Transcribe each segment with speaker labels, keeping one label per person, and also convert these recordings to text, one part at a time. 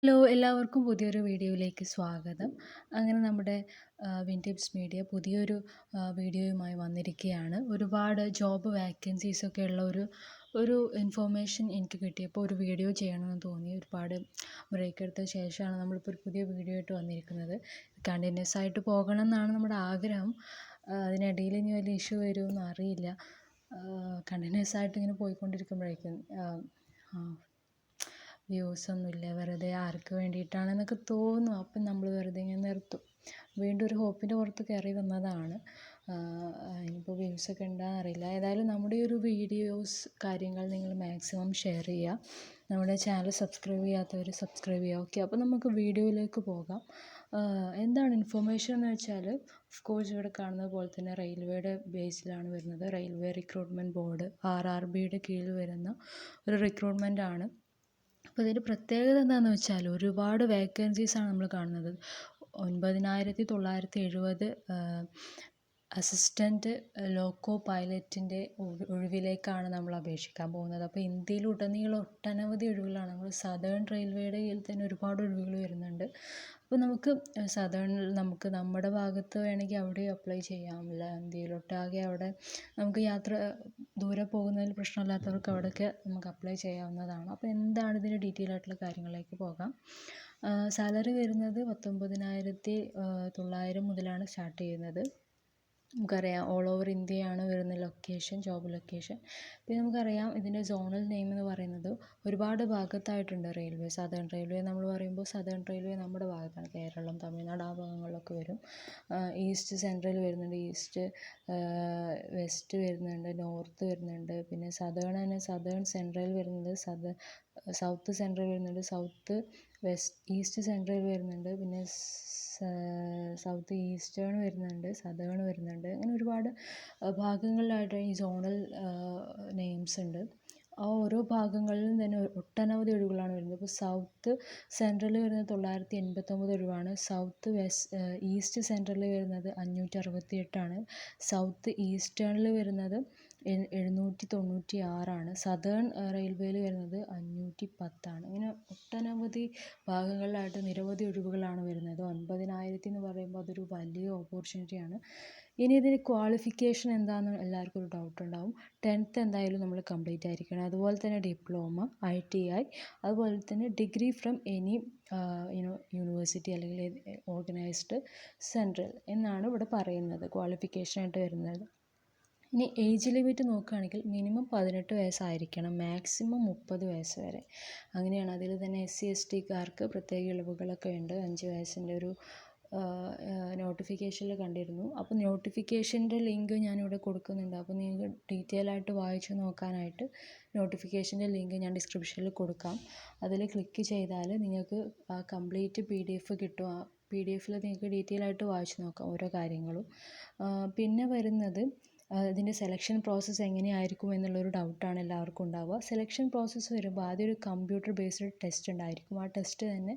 Speaker 1: Hello എല്ലാവർക്കും പുതിയൊരു വീഡിയോയിലേക്ക് സ്വാഗതം. അങ്ങനെ നമ്മുടെ വിൻ ടിപ്സ് മീഡിയ പുതിയൊരു വീഡിയോയുമായി വന്നിരിക്കുകയാണ്. ഒരുപാട് ജോബ് വാക്കൻസീസൊക്കെ ഉള്ള ഒരു ഇൻഫോർമേഷൻ എനിക്ക് കിട്ടിയപ്പോൾ ഒരു വീഡിയോ ചെയ്യണമെന്ന് തോന്നി. ഒരുപാട് ബ്രേക്ക് എടുത്ത ശേഷമാണ് നമ്മളിപ്പോൾ ഒരു പുതിയ വീഡിയോ ആയിട്ട് വന്നിരിക്കുന്നത്. കണ്ടിന്യൂസ് ആയിട്ട് പോകണം എന്നാണ് നമ്മുടെ ആഗ്രഹം. അതിനിടയിൽ ഇനി വലിയ ഇഷ്യൂ വരുമോ അറിയില്ല. കണ്ടിന്യൂസ് ആയിട്ട് ഇങ്ങനെ പോയിക്കൊണ്ടിരിക്കുമ്പോഴേക്കും വ്യൂസൊന്നുമില്ല, വെറുതെ ആർക്ക് വേണ്ടിയിട്ടാണെന്നൊക്കെ തോന്നും. അപ്പം നമ്മൾ വെറുതെ ഇങ്ങനെ നിർത്തും. വീണ്ടും ഒരു ഹോപ്പിൻ്റെ പുറത്ത് കയറി വന്നതാണ്. ഇനിയിപ്പോൾ വ്യൂസൊക്കെ ഉണ്ടാകുമെന്ന് അറിയില്ല. ഏതായാലും നമ്മുടെ ഈ ഒരു വീഡിയോസ് കാര്യങ്ങൾ നിങ്ങൾ മാക്സിമം ഷെയർ ചെയ്യുക. നമ്മുടെ ചാനൽ സബ്സ്ക്രൈബ് ചെയ്യാത്തവർ സബ്സ്ക്രൈബ് ചെയ്യുക. ഓക്കെ, അപ്പോൾ നമുക്ക് വീഡിയോയിലേക്ക് പോകാം. എന്താണ് ഇൻഫർമേഷൻ എന്ന് വെച്ചാൽ, ഓഫ് കോഴ്സ് ഇവിടെ കാണുന്നത് പോലെ തന്നെ റെയിൽവേയുടെ ബേസിലാണ് വരുന്നത്. റെയിൽവേ റിക്രൂട്ട്മെൻറ്റ് ബോർഡ് RRBയുടെ കീഴിൽ വരുന്ന ഒരു റിക്രൂട്ട്മെൻ്റ് ആണ്. അപ്പോൾ ഇതിൻ്റെ പ്രത്യേകത എന്താണെന്ന് വെച്ചാൽ ഒരുപാട് വേക്കൻസീസാണ് നമ്മൾ കാണുന്നത്. 9970 അസിസ്റ്റൻറ്റ് ലോക്കോ പൈലറ്റിൻ്റെ ഒഴിവിലേക്കാണ് നമ്മൾ അപേക്ഷിക്കാൻ പോകുന്നത്. അപ്പോൾ ഇന്ത്യയിലുടനീളം ഒട്ടനവധി ഒഴിവുകളാണ്. നമ്മൾ സദേൺ റെയിൽവേയുടെ കീഴിൽ തന്നെ ഒരുപാട് ഒഴിവുകൾ വരുന്നുണ്ട്. അപ്പോൾ നമുക്ക് സദേണിൽ നമുക്ക് നമ്മുടെ ഭാഗത്ത് വേണമെങ്കിൽ അവിടെ അപ്ലൈ ചെയ്യാമില്ല. ഇന്ത്യയിലൊട്ടാകെ അവിടെ നമുക്ക് ദൂരെ പോകുന്നതിൽ പ്രശ്നമില്ലാത്തവർക്ക് അവിടെയൊക്കെ നമുക്ക് അപ്ലൈ ചെയ്യാവുന്നതാണ്. അപ്പോൾ എന്താണ് ഇതിൻ്റെ ഡീറ്റെയിൽ ആയിട്ടുള്ള കാര്യങ്ങളിലേക്ക് പോകാം. സാലറി വരുന്നത് 19,900 മുതലാണ് സ്റ്റാർട്ട് ചെയ്യുന്നത്. നമുക്കറിയാം ഓൾ ഓവർ ഇന്ത്യയാണ് വരുന്ന ലൊക്കേഷൻ, ജോബ് ലൊക്കേഷൻ. പിന്നെ നമുക്കറിയാം ഇതിൻ്റെ സോണൽ നെയിം എന്ന് പറയുന്നത് ഒരുപാട് ഭാഗത്തായിട്ടുണ്ട്. റെയിൽവേ സദേൺ റെയിൽവേ നമ്മൾ പറയുമ്പോൾ സദേൺ റെയിൽവേ നമ്മുടെ ഭാഗത്താണ്, കേരളം, തമിഴ്നാട് ആ ഭാഗങ്ങളിലൊക്കെ വരും. ഈസ്റ്റ് സെൻട്രൽ വരുന്നുണ്ട്, ഈസ്റ്റ് വെസ്റ്റ് വരുന്നുണ്ട്, നോർത്ത് വരുന്നുണ്ട്. പിന്നെ സദേൺ തന്നെ സദേൺ സെൻട്രൽ വരുന്നുണ്ട്, സൗത്ത് സെൻട്രൽ വരുന്നുണ്ട്, സൗത്ത് ഈസ്റ്റ് സെൻട്രൽ വരുന്നുണ്ട്, പിന്നെ സൗത്ത് ഈസ്റ്റേൺ വരുന്നുണ്ട്, സദേൺ വരുന്നുണ്ട്. അങ്ങനെ ഒരുപാട് ഭാഗങ്ങളിലായിട്ട് ഈ സോണൽ നെയിംസ് ഉണ്ട്. ആ ഓരോ ഭാഗങ്ങളിലും തന്നെ ഒട്ടനവധി ഒഴിവുകളാണ് വരുന്നത്. ഇപ്പോൾ സൗത്ത് സെൻട്രലിൽ വരുന്നത് 989 ഒഴിവാണ്. ഈസ്റ്റ് സെൻട്രലിൽ വരുന്നത് 568ആണ്. സൗത്ത് ഈസ്റ്റേണിൽ വരുന്നത് 796ആണ്. സദേൺ റെയിൽവേയിൽ വരുന്നത് 510ആണ്. ഇങ്ങനെ ഒട്ടനവധി ഭാഗങ്ങളിലായിട്ട് നിരവധി ഒഴിവുകളാണ് വരുന്നത്. 9,000 എന്ന് പറയുമ്പോൾ അതൊരു വലിയ ഓപ്പർച്യൂണിറ്റിയാണ്. ഇനി ഇതിന് ക്വാളിഫിക്കേഷൻ എന്താണെന്ന് എല്ലാവർക്കും ഒരു ഡൗട്ട് ഉണ്ടാവും. 10th എന്തായാലും നമ്മൾ കംപ്ലീറ്റ് ആയിരിക്കണം. അതുപോലെ തന്നെ ഡിപ്ലോമ, ITI, അതുപോലെ തന്നെ ഡിഗ്രി ഫ്രം എനി യൂണിവേഴ്സിറ്റി അല്ലെങ്കിൽ ഓർഗനൈസ്ഡ് സെൻട്രൽ എന്നാണ് ഇവിടെ പറയുന്നത് ക്വാളിഫിക്കേഷനായിട്ട് വരുന്നത്. ഇനി ഏജ് ലിമിറ്റ് നോക്കുകയാണെങ്കിൽ മിനിമം 18 വയസ്സായിരിക്കണം, മാക്സിമം 30 വയസ്സ് വരെ. അങ്ങനെയാണ്. അതിൽ തന്നെ SC/STക്കാർക്ക് പ്രത്യേക ഇളവുകളൊക്കെ ഉണ്ട്. 5 വയസ്സിൻ്റെ ഒരു നോട്ടിഫിക്കേഷനിൽ കണ്ടിരുന്നു. അപ്പോൾ നോട്ടിഫിക്കേഷൻ്റെ ലിങ്ക് ഞാനിവിടെ കൊടുക്കുന്നുണ്ട്. അപ്പോൾ നിങ്ങൾക്ക് ഡീറ്റെയിൽ ആയിട്ട് വായിച്ച് നോക്കാനായിട്ട് നോട്ടിഫിക്കേഷൻ്റെ ലിങ്ക് ഞാൻ ഡിസ്ക്രിപ്ഷനിൽ കൊടുക്കാം. അതിൽ ക്ലിക്ക് ചെയ്താൽ നിങ്ങൾക്ക് ആ കംപ്ലീറ്റ് PDF കിട്ടും. ആ PDF നിങ്ങൾക്ക് ഡീറ്റെയിൽ ആയിട്ട് വായിച്ച് നോക്കാം ഓരോ കാര്യങ്ങളും. പിന്നെ വരുന്നത് ഇതിൻ്റെ സെലക്ഷൻ പ്രോസസ്സ് എങ്ങനെയായിരിക്കും എന്നുള്ളൊരു ഡൗട്ടാണ് എല്ലാവർക്കും ഉണ്ടാവുക. സെലക്ഷൻ പ്രോസസ്സ് വരുമ്പോൾ ആദ്യം ഒരു കമ്പ്യൂട്ടർ ബേസ്ഡ് ടെസ്റ്റ് ഉണ്ടായിരിക്കും. ആ ടെസ്റ്റ് തന്നെ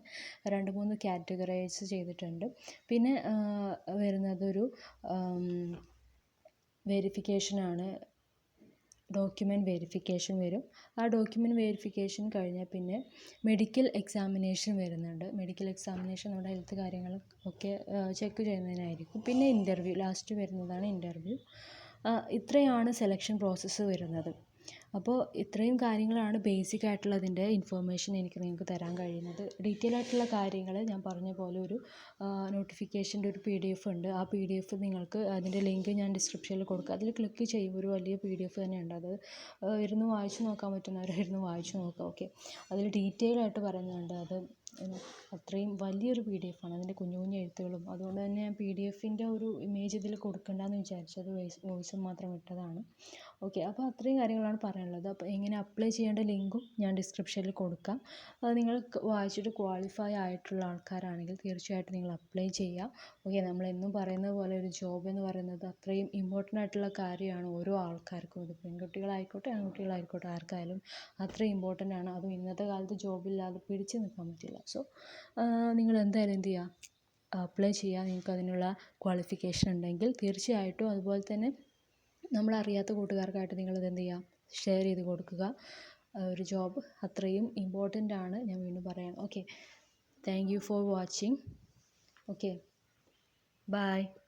Speaker 1: 2-3 കാറ്റഗറൈസ് ചെയ്തിട്ടുണ്ട്. പിന്നെ വരുന്നതൊരു വെരിഫിക്കേഷനാണ്, ഡോക്യുമെൻറ്റ് വെരിഫിക്കേഷൻ വരും. ആ ഡോക്യുമെൻറ്റ് വെരിഫിക്കേഷൻ കഴിഞ്ഞാൽ പിന്നെ മെഡിക്കൽ എക്സാമിനേഷൻ വരുന്നുണ്ട്. മെഡിക്കൽ എക്സാമിനേഷൻ നമ്മുടെ ഹെൽത്ത് കാര്യങ്ങളും ഒക്കെ ചെക്ക് ചെയ്യുന്നതിനായിരിക്കും. പിന്നെ ഇൻ്റർവ്യൂ ലാസ്റ്റ് വരുന്നതാണ് ഇൻ്റർവ്യൂ. ഇത്രയാണ് സെലക്ഷൻ പ്രോസസ്സ് വരുന്നത്. അപ്പോൾ ഇത്രയും കാര്യങ്ങളാണ് ബേസിക് ആയിട്ടുള്ളതിൻ്റെ ഇൻഫർമേഷൻ എനിക്ക് നിങ്ങൾക്ക് തരാൻ കഴിയുന്നത്. ഡീറ്റെയിൽ ആയിട്ടുള്ള കാര്യങ്ങൾ ഞാൻ പറഞ്ഞ പോലെ ഒരു നോട്ടിഫിക്കേഷൻ്റെ ഒരു PDF ഉണ്ട്. ആ PDF നിങ്ങൾക്ക് അതിൻ്റെ ലിങ്ക് ഞാൻ ഡിസ്ക്രിപ്ഷനിൽ കൊടുക്കുക. അതിൽ ക്ലിക്ക് ചെയ്യുമ്പോൾ ഒരു വലിയ PDF തന്നെയുണ്ട്. അത് ഇരുന്ന് വായിച്ച് നോക്കാൻ പറ്റുന്നവരായിരുന്നു വായിച്ച് നോക്കുക. ഓക്കെ, അതിൽ ഡീറ്റെയിൽ ആയിട്ട് പറയുന്നുണ്ട്. അത് അത്രയും വലിയൊരു PDF ആണ്. അതിൻ്റെ കുഞ്ഞു കുഞ്ഞു എഴുത്തുകളും. അതുകൊണ്ട് തന്നെ ഞാൻ PDFൻ്റെ ഒരു ഇമേജ് ഇതിൽ കൊടുക്കണ്ടെന്ന് വിചാരിച്ചത് വോയിസ് മാത്രം ഇട്ടതാണ്. ഓക്കെ, അപ്പോൾ അത്രയും കാര്യങ്ങളാണ് പറയാനുള്ളത്. അപ്പോൾ എങ്ങനെ അപ്ലൈ ചെയ്യേണ്ട ലിങ്കും ഞാൻ ഡിസ്ക്രിപ്ഷനിൽ കൊടുക്കാം. അത് നിങ്ങൾ വായിച്ചിട്ട് ക്വാളിഫൈ ആയിട്ടുള്ള ആൾക്കാരാണെങ്കിൽ തീർച്ചയായിട്ടും നിങ്ങൾ അപ്ലൈ ചെയ്യുക. ഓക്കെ, നമ്മളെന്നും പറയുന്നത് പോലെ ഒരു ജോബ് എന്ന് പറയുന്നത് അത്രയും ഇമ്പോർട്ടൻ്റ് ആയിട്ടുള്ള കാര്യമാണ് ഓരോ ആൾക്കാർക്കും. ഇത് പെൺകുട്ടികളായിക്കോട്ടെ ആൺകുട്ടികളായിക്കോട്ടെ ആർക്കായാലും അത്രയും ഇമ്പോർട്ടൻ്റ് ആണ്. അതും ഇന്നത്തെ കാലത്ത് ജോബില്ലാതെ പിടിച്ച് നിൽക്കാൻ പറ്റില്ല. സോ നിങ്ങൾ എന്തായാലും എന്ത് ചെയ്യുക, അപ്ലൈ ചെയ്യുക. നിങ്ങൾക്ക് അതിനുള്ള ക്വാളിഫിക്കേഷൻ ഉണ്ടെങ്കിൽ തീർച്ചയായിട്ടും. അതുപോലെ തന്നെ നമ്മളറിയാത്ത കൂട്ടുകാർക്കായിട്ട് നിങ്ങളിത് എന്ത് ചെയ്യുക, ഷെയർ ചെയ്ത് കൊടുക്കുക. ഒരു ജോബ് അത്രയും ഇമ്പോർട്ടൻ്റ് ആണ്, ഞാൻ വീണ്ടും പറയാം. Okay, thank you for watching. Okay, by.